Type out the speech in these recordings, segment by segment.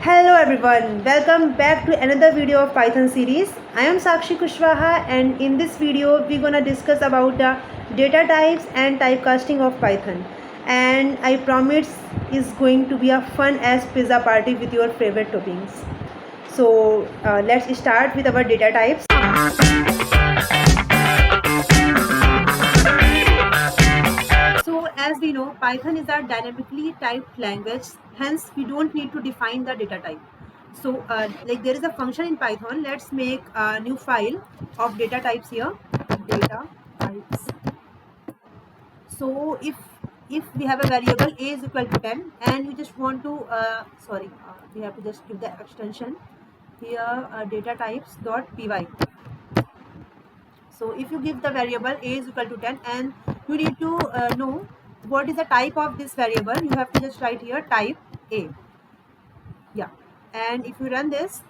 Hello everyone, welcome back to another video of Python series. I am Sakshi Kushwaha and in this video we're gonna discuss about the data types and typecasting of Python. And I promise is going to be a fun as pizza party with your favorite toppings. So let's start with our data types. So as we know, Python is a dynamically typed language, hence we don't need to define the data type. So like there is a function in Python. Let's make a new file of data types here, data types. So if we have a variable a is equal to 10 and you just want to we have to just give the extension here data types dot py. So if you give the variable a is equal to 10 and you need to know what is the type of this variable, you have to just write here type a. Yeah, and if you run this,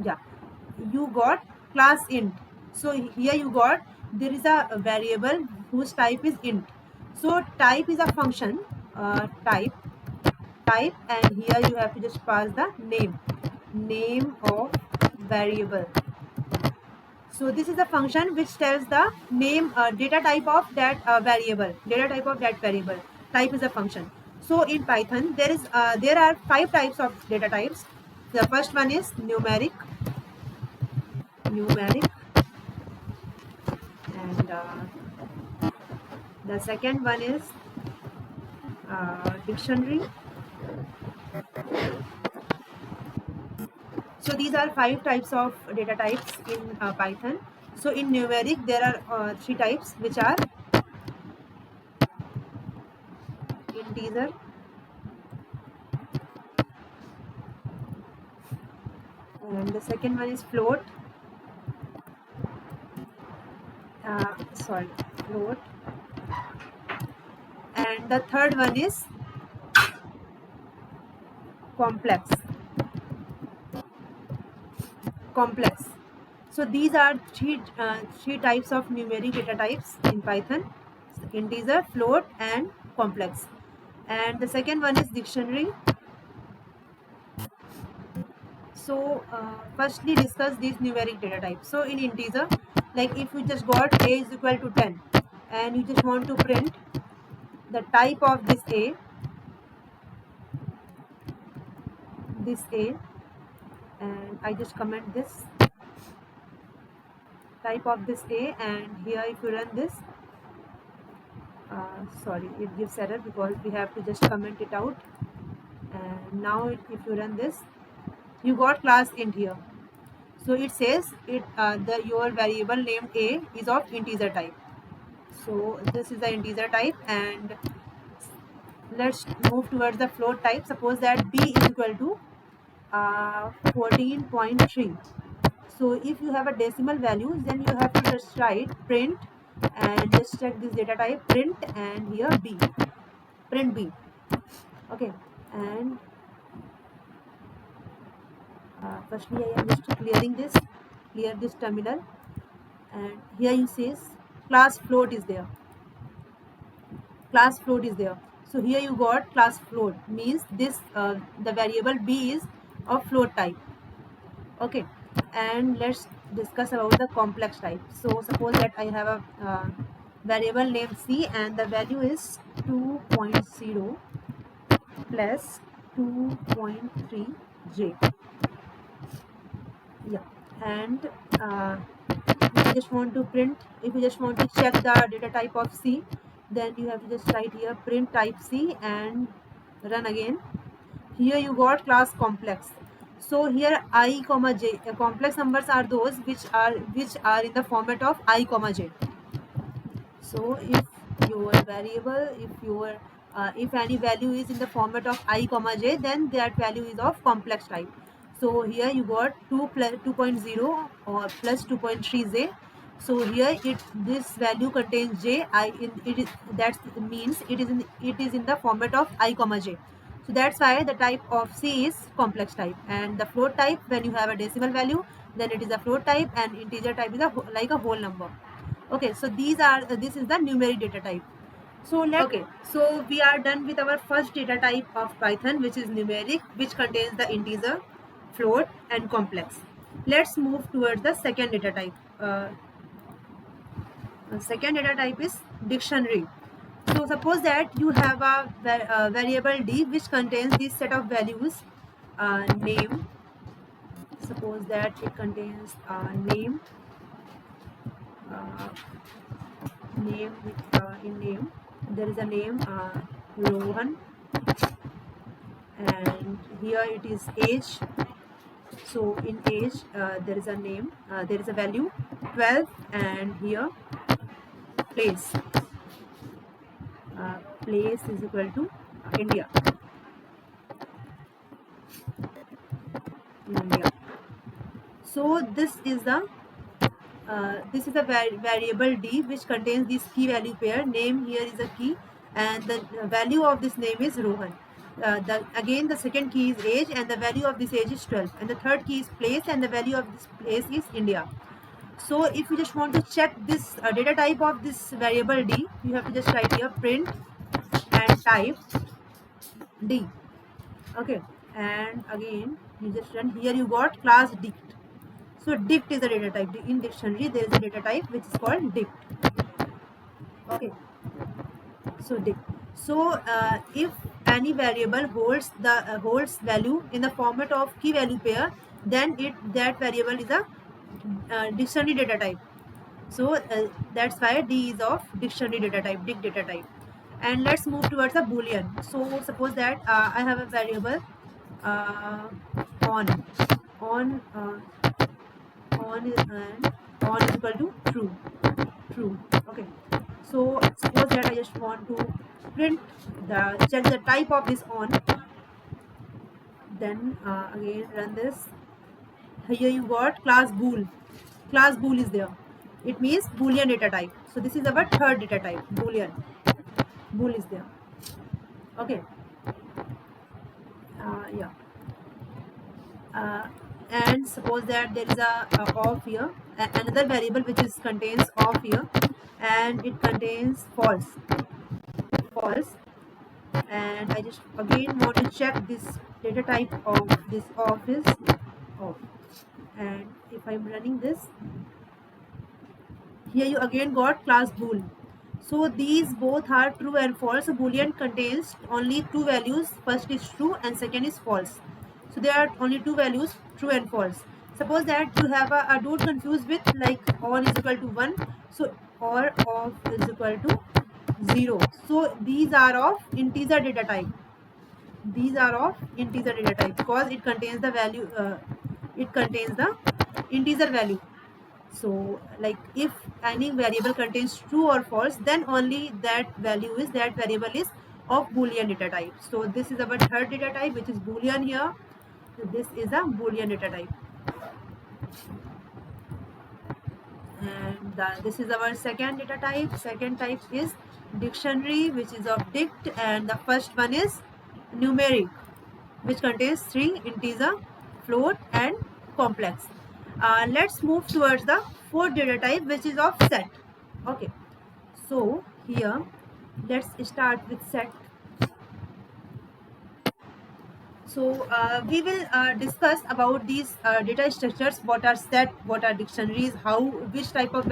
yeah, you got class int. So here you got there is a variable whose type is int. So type is a function, type, and here you have to just pass the name of variable. So this is a function which tells the name, data type of that variable. Type is a function. So in Python, there are 5 types of data types. The first one is numeric, and the second one is dictionary. So these are 5 types of data types in Python. So in numeric, there are 3 types, which are integer, and the second one is float. Float, and the third one is complex. So these are three types of numeric data types in Python: integer, float, and complex. And the second one is dictionary. So firstly discuss these numeric data types. So in integer, like if you just got a is equal to 10 and you just want to print the type of this a, and I just comment this type of this a, and here if you run this, it gives error because we have to just comment it out. And now if you run this, you got class int here. So it says your variable named a is of integer type. So this is the integer type, and let's move towards the float type. Suppose that b is equal to 14.3. So if you have a decimal value, then you have to just write print and just check this data type, print, and here b, print b. Okay, and firstly I am just clear this terminal, and here you says class float is there. So here you got class float, means this the variable b is of float type. Okay, and let's discuss about the complex type. So suppose that I have a variable named c and the value is 2.0 plus 2.3j. Yeah, and if you just want to check the data type of c, then you have to just write here print type c and run again. Here you got class complex. So here I comma j, complex numbers are those which are in the format of I comma j. So if your variable, if any value is in the format of I comma j, then that value is of complex type. So here you got 2.0 or plus 2.3j. So here this value contains j. That means it is in the format of I comma j. So that's why the type of C is complex type, and the float type, when you have a decimal value, then it is a float type, and integer type is like a whole number. Okay, so this is the numeric data type. So we are done with our first data type of Python, which is numeric, which contains the integer, float, and complex. Let's move towards the second data type. Second data type is dictionary. So suppose that you have a variable d which contains this set of values, name. Suppose that it contains name, uh, in name there is a name Rohan, and here it is age. So in age there is a name, there is a value 12, and here place, place is equal to India. India. So this is the variable d which contains this key value pair. Name here is a key, and the value of this name is Rohan. Again the second key is age, and the value of this age is 12, and the third key is place, and the value of this place is India. So if you just want to check this data type of this variable d, you have to just write here print and type d. Okay, and again you just run. Here you got class dict. So dict is a data type. In dictionary there is a data type which is called dict. Okay, so dict. So if any variable holds the holds value in the format of key value pair, then that variable is a dictionary data type. So that's why D is of dictionary data type, dict data type. And let's move towards a boolean. So suppose that I have a variable uh, on on on is equal to true. Okay, so suppose that I just want to print check the type of this on, then again run this. Here you got class bool is there. It means boolean data type. So this is our third data type, boolean. Bool is there. Okay, yeah. And suppose that there is a of here, another variable which is contains of here, and it contains false, and I just again want to check this data type of this of is off, and if I'm running this, here you again got class bool. So these both are true and false. So boolean contains only two values, first is true and second is false. So there are only two values, true and false. Suppose that you have a don't confuse with like on is equal to 1, so or of is equal to 0. So these are of integer data type. These are of integer data type because it contains the value, it contains the integer value. So like if any variable contains true or false, then only that variable is of boolean data type. So this is our third data type, which is boolean here. So this is a boolean data type, and this is our second data type. Second type is dictionary, which is of dict, and the first one is numeric, which contains three: integer, float, and complex. Let's move towards the fourth data type, which is of set. Okay, so here let's start with set. So we will discuss about these data structures, what are set, what are dictionaries, which type of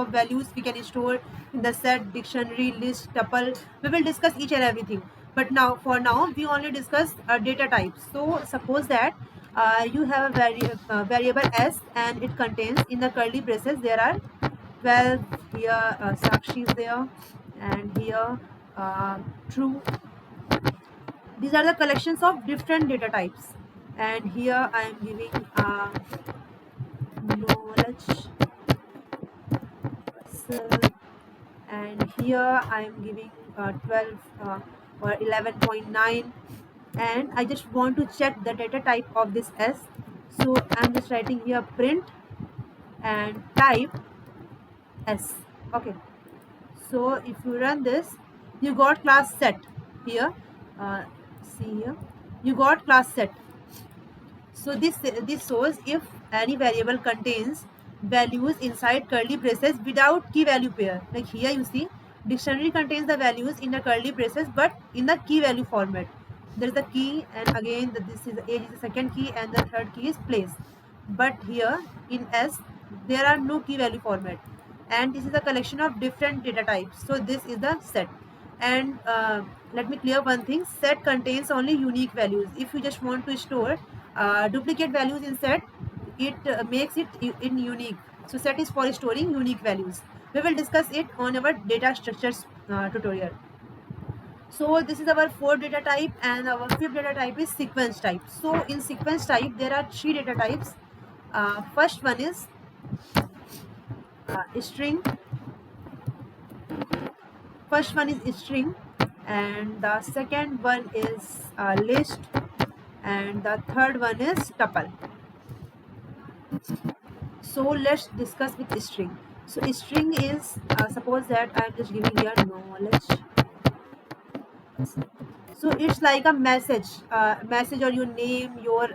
values we can store in the set, dictionary, list, tuple. We will discuss each and everything. But for now, we only discuss data types. So suppose that you have a variable s, and it contains in the curly braces there are 12. Here Sakshi is there, and here true. These are the collections of different data types, and here I am giving knowledge bustle, and here I am giving 12 or 11.9, and I just want to check the data type of this s. So I am just writing here print and type s. Okay, so if you run this, you got class set here. See here, you got class set. So this shows if any variable contains values inside curly braces without key value pair. Like here you see Dictionary contains the values in the curly braces but in the key value format. There is the key, and again this is age is the second key, and the third key is place. But here in S there are no key value format, and this is a collection of different data types. So this is the set. And let me clear one thing: set contains only unique values. If you just want to store duplicate values in set, it makes it in unique. So set is for storing unique values. We will discuss it on our data structures tutorial. So this is our fourth data type, and our fifth data type is sequence type. So in sequence type there are three data types. First one is string. First one is string, and the second one is list, and the third one is tuple. So let's discuss with string. So string is suppose that I'm just giving here knowledge. So it's like a message or your name, your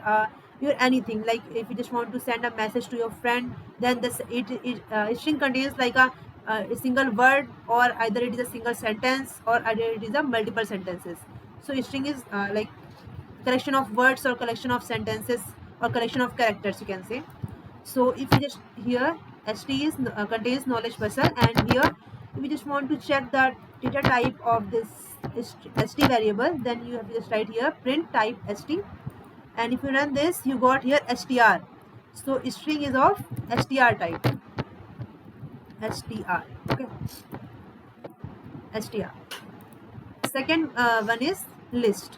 anything. Like if you just want to send a message to your friend, then this string contains like a single word, or either it is a single sentence, or either it is a multiple sentences. So string is like collection of words or collection of sentences or collection of characters, you can say. So if you just here st is contains knowledge bustle, and here if you just want to check the data type of this st variable, then you have to just write here print type st, and if you run this you got here str. So string is of str type, str. Okay, str. Second one is list.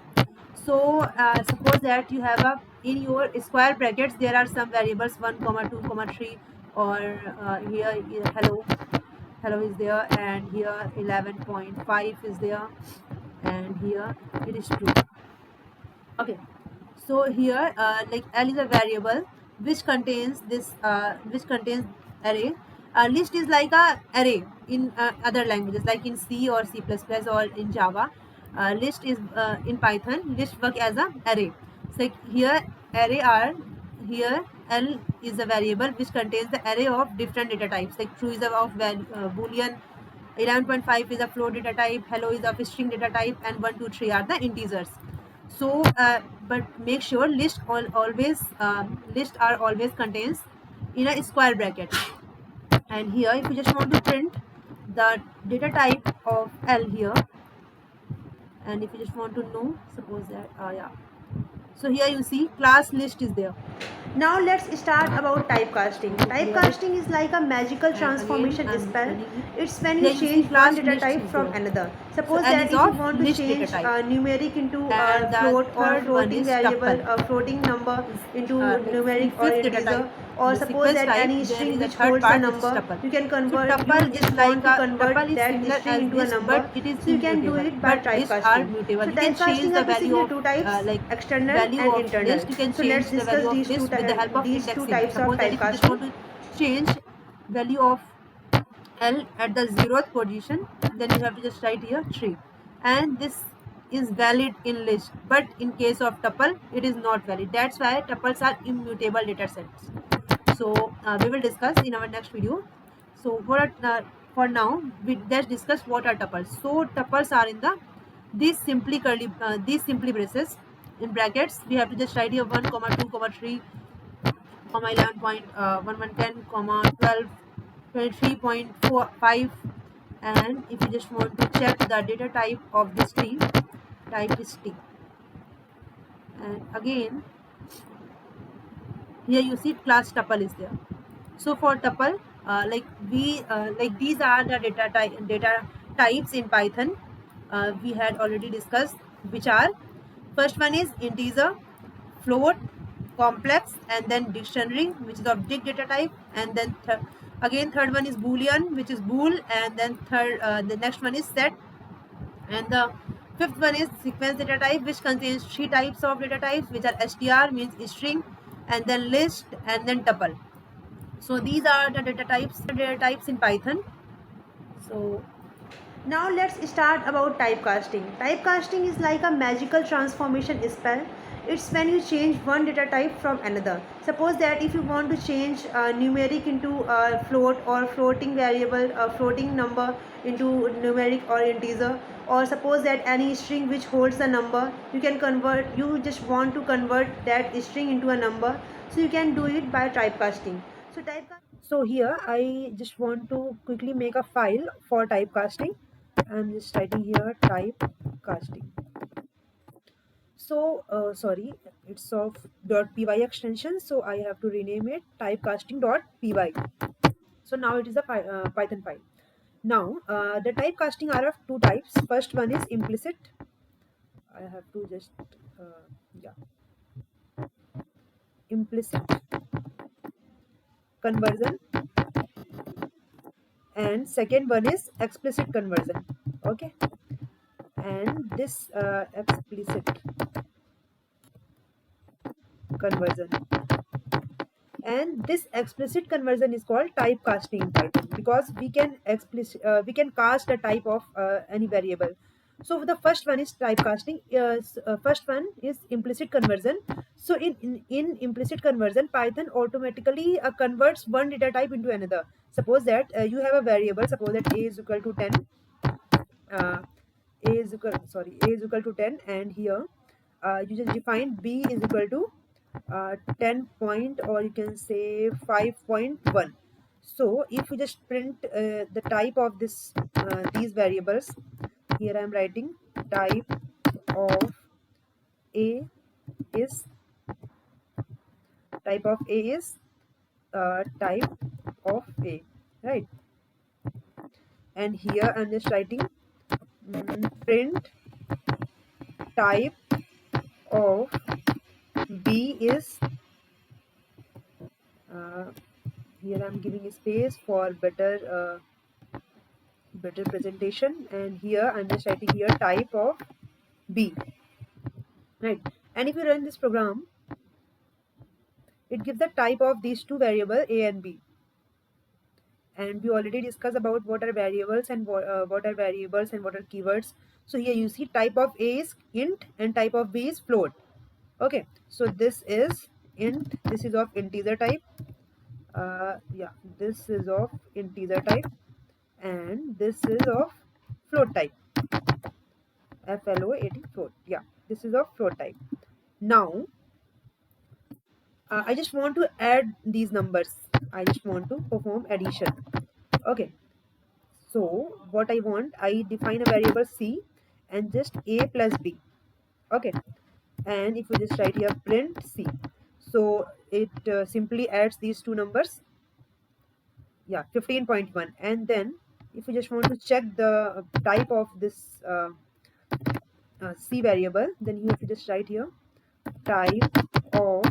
So suppose that you have a in your square brackets there are some variables 1 comma 2 comma 3, or here hello is there, and here 11.5 is there, and here it is 2. Okay, so here like L is a variable which contains this which contains array. List is like a array in other languages like in C or C++ or in Java. List is in Python, list work as a array. So here array are here L is a variable which contains the array of different data types, like true is of boolean, 11.5 is a float data type, hello is of string data type, and 1 2 3 are the integers. So but make sure list are always contains in a square bracket. And here if you just want to print the data type of L here, and if you just want to know, suppose that yeah, so here you see class list is there. Now let's start about typecasting. Typecasting is like a magical transformation spell. It's when you change one data type from another. Suppose that if you want to change numeric into float, or floating variable, a floating number into numeric or integer, or suppose that any string which holds a number, you can convert. You just want to convert that string into a number. So you can do it by typecasting. So typecasting are basically two types, like external and internal. So let's discuss these two types. With the help of These two indexing. types of Suppose that if you just typecasting. want to change value of L at the 0th position, then you have to just write here 3, and this is valid in list, but in case of tuple it is not valid. That's why tuples are immutable data sets. So we will discuss in our next video. So for now let's discuss what are tuples. So tuples are in the these simply braces in brackets. We have to just write here 1 comma 2 comma 3 comma 11.1110 comma 12 23.45, and if you just want to check the data type of this tree, type is t. And again here you see class tuple is there. So for tuple like these are the data types in Python. We had already discussed, which are first one is integer, float, complex, and then dictionary, which is of dict data type, and then third one is boolean, which is bool, and then the next one is set, and the fifth one is sequence data type, which contains three types of data types, which are str means string, and then list, and then tuple. So these are the data types in Python. So now let's start about typecasting. Typecasting is like a magical transformation spell. It's when you change one data type from another. Suppose that if you want to change numeric into float, or floating variable, floating number into numeric or integer, or suppose that any string which holds a number, you just want to convert that string into a number, so you can do it by typecasting. So here I just want to quickly make a file for typecasting. I'm just writing here typecasting. So sorry, it's of .py extension, so I have to rename it typecasting.py. So now it is a Python file. Now the typecasting are of two types. First one is implicit. I have to just yeah, implicit conversion, and second one is explicit conversion. Okay, and this explicit conversion, and this explicit conversion is called typecasting in Python, because we can cast a type of any variable. So the first one is typecasting. First one is implicit conversion. So in implicit conversion, Python automatically converts one data type into another. Suppose that you have a variable. Suppose that a is equal to 10. Uh, a is equal to 10, and here you just define b is equal to 10 point, or you can say 5.1. So if you just print the type of these variables, here I am writing type of a is type of a is type of a, right? And here I'm just writing print type of b is uh, here I'm giving a space for better presentation, and here I'm just writing here type of b, right? And if you run this program, it gives the type of these two variables a and b. And we already discussed about what are variables and what are variables and what are keywords. So here you see type of a is int and type of b is float. Okay, so this is int, this is of integer type. Yeah, this is of integer type, and this is of float type. float, float. Yeah, this is of float type. Now I just want to add these numbers. I just want to perform addition. Okay, so what I want, I define a variable c and just a plus b. Okay, and if you just write here print c, so it simply adds these two numbers. Yeah, 15.1. And then if you just want to check the type of this c variable, then you have to just write here type of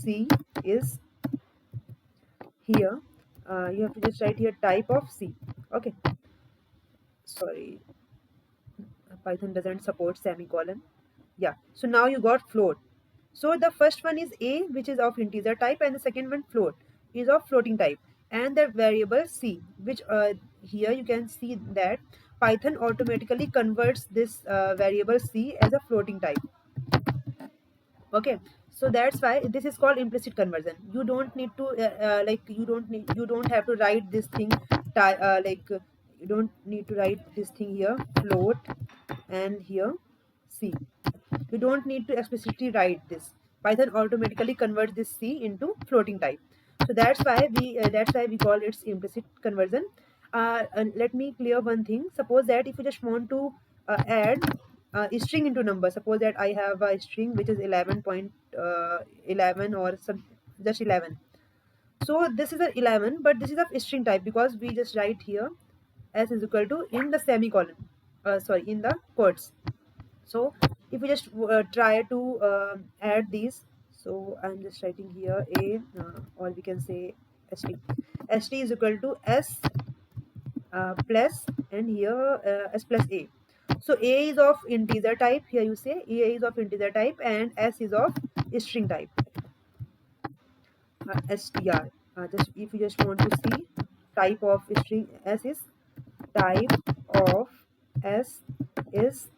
c is here. You have to just write here type of c. Okay, sorry, Python doesn't support semicolon. Yeah, so now you got float. So the first one is a, which is of integer type, and the second one float is of floating type, and the variable c, which here you can see that Python automatically converts this variable c as a floating type. Okay, so that's why this is called implicit conversion. You don't need to you don't have to write this thing you don't need to write this thing here float and here c. You don't need to explicitly write this. Python automatically converts this c into floating type. So that's why we call it implicit conversion. And let me clear one thing. Suppose that if you just want to add a string into number. Suppose that I have a string which is 11.11 or some just 11. So this is a 11, but this is of string type, because we just write here s is equal to in the semicolon. Sorry, in the quotes. So if we just try to add these, so I'm just writing here a or we can say st. St is equal to s plus, and here s plus a. So a is of integer type. Here you say a is of integer type and s is of string type. Str. Just if you just want to see type of string, s is type of s is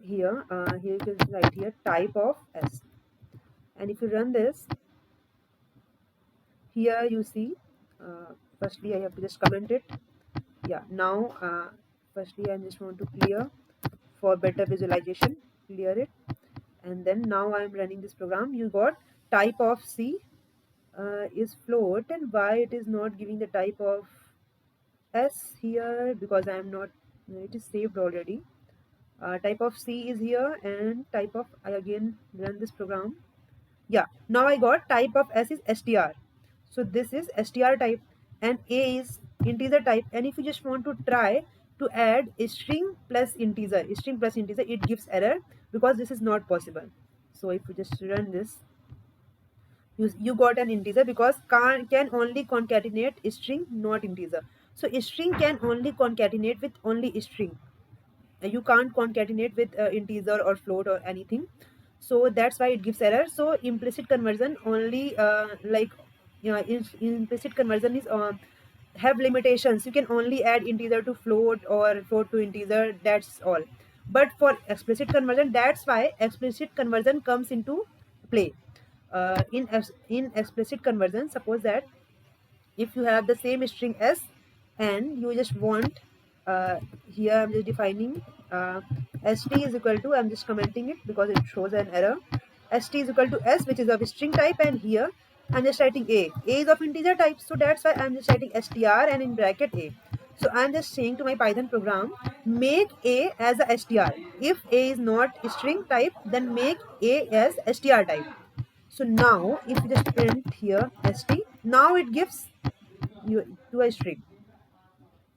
here you can write here type of s, and if you run this, here you see firstly I have to just comment it. Yeah, now firstly I just want to clear for better visualization, clear it, and then now I'm running this program. You got type of C is float, and why it is not giving the type of S here? Because I am not, it is saved already. Type of C is here, and type of, I again run this program. Yeah, now I got type of S is str. So this is str type, and A is integer type. And if you just want to try to add a string plus integer, it gives error because this is not possible. So if you just run this, you got an integer because can only concatenate string, not integer. So string can only concatenate with only string. You can't concatenate with integer or float or anything, so that's why it gives error. So implicit conversion only like, you know, implicit conversion is have limitations. You can only add integer to float or float to integer, that's all. But for explicit conversion, that's why explicit conversion comes into play. In explicit conversion, suppose that if you have the same string s and you just want here I'm just defining st is equal to, I'm just commenting it because it shows an error, st is equal to s, which is of string type, and here I'm just writing a is of integer type, so that's why I'm just writing str and in bracket a. So I'm just saying to my Python program, make a as a str. If a is not string type, then make a as str type. So now if you just print here st, now it gives you to a string.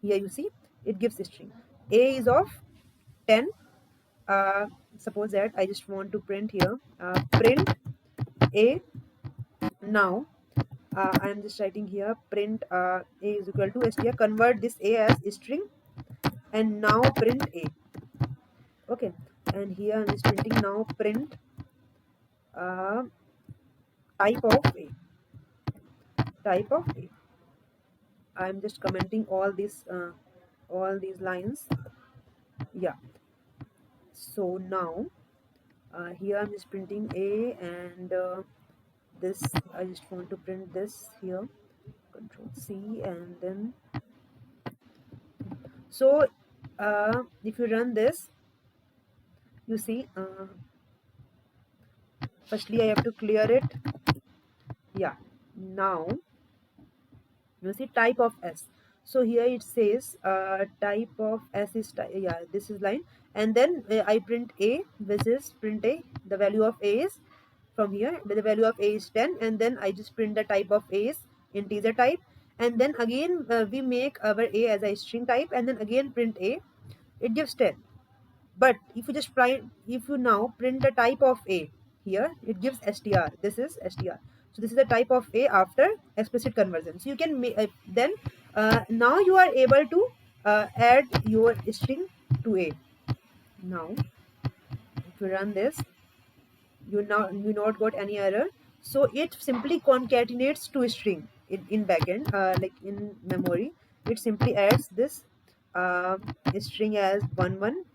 Here you see it gives a string. A is of 10. uh, Suppose that I just want to print here print a. Now I'm just writing here print a is equal to str, convert this a as string, and now print a. Okay, and here I'm just printing now print uh, type of a, type of a. I'm just commenting all these lines. Yeah, so now here I'm just printing a, and this I just want to print this here, control C, and then so if you run this, you see firstly I have to clear it. Yeah, now you see type of s. So here it says type of s is yeah, this is line, and then I print a, which is print a, the value of a is from here, the value of a is 10, and then I just print the type of a is integer type, and then again we make our a as a string type, and then again print a, it gives 10. But if you just print, if you now print the type of a, here it gives str, this is str. So this is the type of a after explicit conversion. So you can then now you are able to add your string to a. Now if you run this, you not got any error. So it simply concatenates to string in backend, like in memory it simply adds this string as 11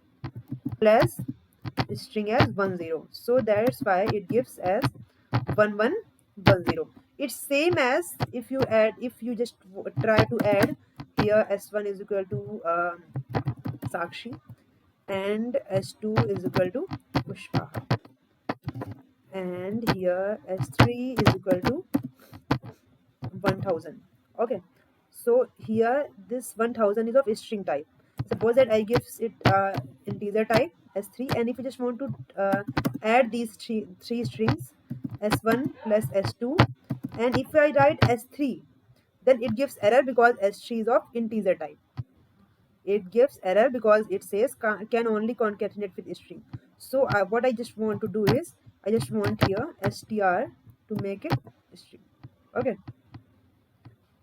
plus string as 10. So that's why it gives as 1110. It's same as if you add, if you just try to add here s1 is equal to Sakshi, and s2 is equal to Kushwaha, and here s3 is equal to 1000. Okay, so here this 1000 is of string type. Suppose that I gives it integer type s3, and if you just want to add these three strings s1 plus s2, and if I write s3, then it gives error because s3 is of integer type. It gives error because it says can only concatenate with string. So what I just want to do is I just want here str to make it string. Okay,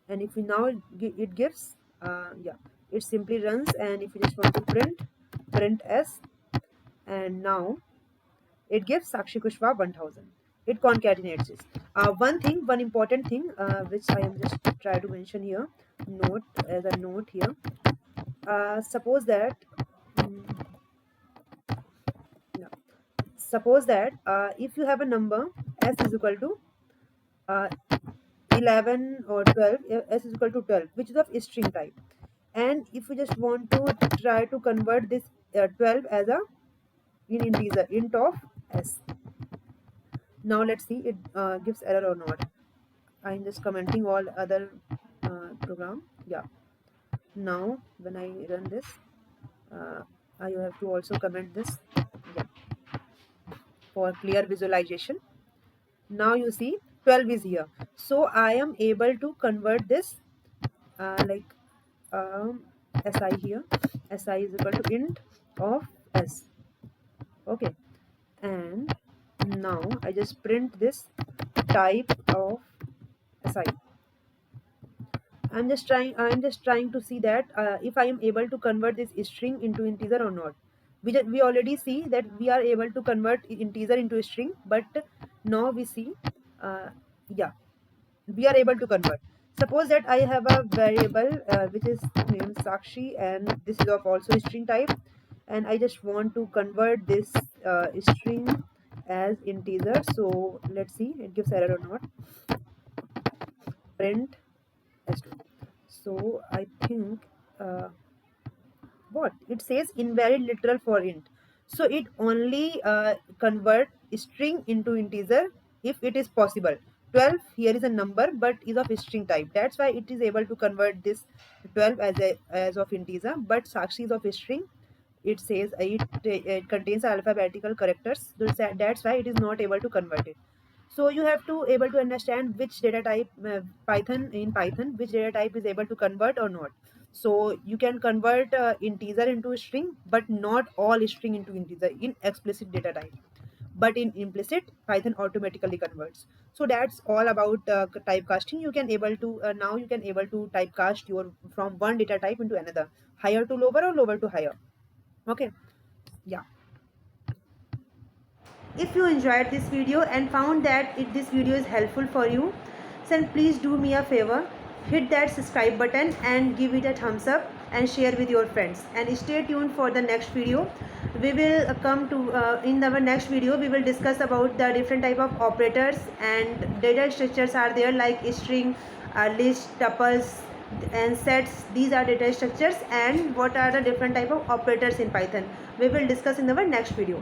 and if you now it gives yeah, it simply runs, and if you just want to print s, and now it gives Sakshi Kushwaha 1000. It concatenates this. One important thing which I am just try to mention here, note as a note here. Suppose that suppose that if you have a number s is equal to 11 or 12, s is equal to 12, which is of string type, and if you just want to try to convert this 12 as a in integer int of s. Now let's see it gives error or not. I'm just commenting all other program. Yeah, now when I run this, I have to also comment this, yeah, for clear visualization. Now you see 12 is here, so I am able to convert this like si here. Si is equal to int of s. Okay, and now I just print this type of si. I'm just trying to see that if I am able to convert this string into integer or not. We already see that we are able to convert integer into a string, but now we see yeah, we are able to convert. Suppose that I have a variable which is named Sakshi, and this is of also string type, and I just want to convert this string as integer. So let's see it gives error or not. Print s2. So I think what it says invalid literal for int. So it only convert string into integer if it is possible. 12 here is a number but is of string type. That's why it is able to convert this 12 as of integer, but Sakshi is of string. It says it contains alphabetical characters. That's why it is not able to convert it. So you have to able to understand which data type Python which data type is able to convert or not. So you can convert integer into string, but not all string into integer in explicit data type. But in implicit, Python automatically converts. So that's all about typecasting. You can able to now you can able to typecast your from one data type into another, higher to lower or lower to higher. Okay, yeah. If you enjoyed this video and found that this video is helpful for you, then please do me a favor, hit that subscribe button and give it a thumbs up and share with your friends, and stay tuned for the next video. We will come to in our next video we will discuss about the different type of operators and data structures are there, like string, list, tuples and sets. These are data structures, and what are the different type of operators in Python. We will discuss in our next video.